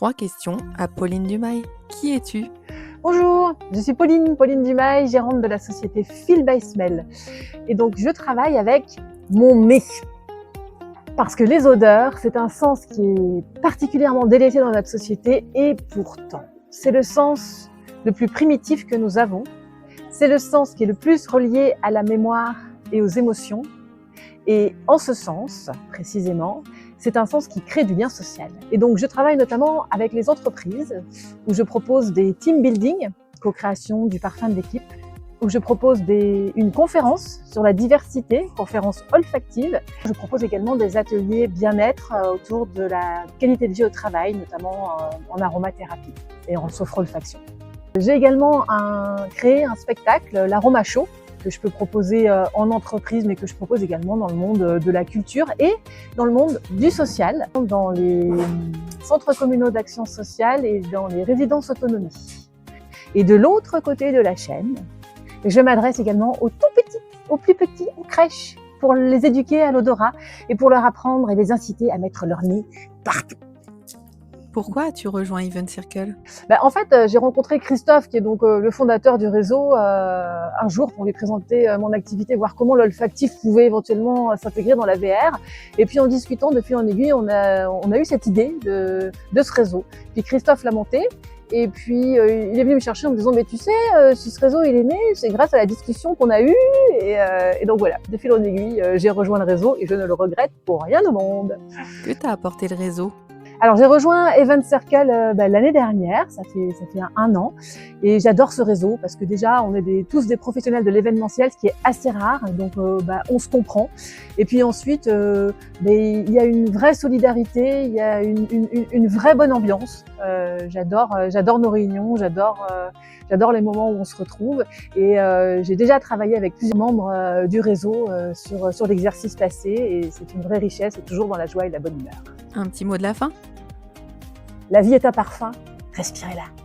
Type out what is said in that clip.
3 questions à Pauline Dumail. Qui es-tu? Bonjour, je suis Pauline Dumail, gérante de la société Feel by Smell. Et donc je travaille avec mon nez. Parce que les odeurs, c'est un sens qui est particulièrement délaissé dans notre société et pourtant, c'est le sens le plus primitif que nous avons. C'est le sens qui est le plus relié à la mémoire et aux émotions. Et en ce sens, précisément, c'est un sens qui crée du lien social. Et donc, je travaille notamment avec les entreprises où je propose des team building, co-création du parfum de l'équipe, où je propose une conférence sur la diversité, conférence olfactive. Je propose également des ateliers bien-être autour de la qualité de vie au travail, notamment en aromathérapie et en sophrolfaction. J'ai également créé un spectacle, l'Aroma Show, que je peux proposer en entreprise, mais que je propose également dans le monde de la culture et dans le monde du social, dans les centres communaux d'action sociale et dans les résidences autonomie. Et de l'autre côté de la chaîne, je m'adresse également aux tout petits, aux plus petits, aux crèches, pour les éduquer à l'odorat et pour leur apprendre et les inciter à mettre leur nez partout. Pourquoi as-tu rejoint Even Circle? En fait, j'ai rencontré Christophe, qui est donc le fondateur du réseau, un jour pour lui présenter mon activité, voir comment l'olfactif pouvait éventuellement s'intégrer dans la VR. Et puis en discutant de fil en aiguille, on a eu cette idée de ce réseau. Puis Christophe l'a monté. Et puis il est venu me chercher en me disant « mais tu sais, si ce réseau il est né, c'est grâce à la discussion qu'on a eue ». Et donc voilà, de fil en aiguille, j'ai rejoint le réseau et je ne le regrette pour rien au monde. Que t'a apporté le réseau? Alors j'ai rejoint Even Circle l'année dernière, ça fait un an, et j'adore ce réseau parce que déjà on est tous des professionnels de l'événementiel, ce qui est assez rare, donc on se comprend. Et puis ensuite, il y a une vraie solidarité, il y a une vraie bonne ambiance. J'adore nos réunions, j'adore les moments où on se retrouve. Et j'ai déjà travaillé avec plusieurs membres du réseau sur l'exercice passé, et c'est une vraie richesse, et toujours dans la joie et la bonne humeur. Un petit mot de la fin? La vie est un parfum, respirez-la.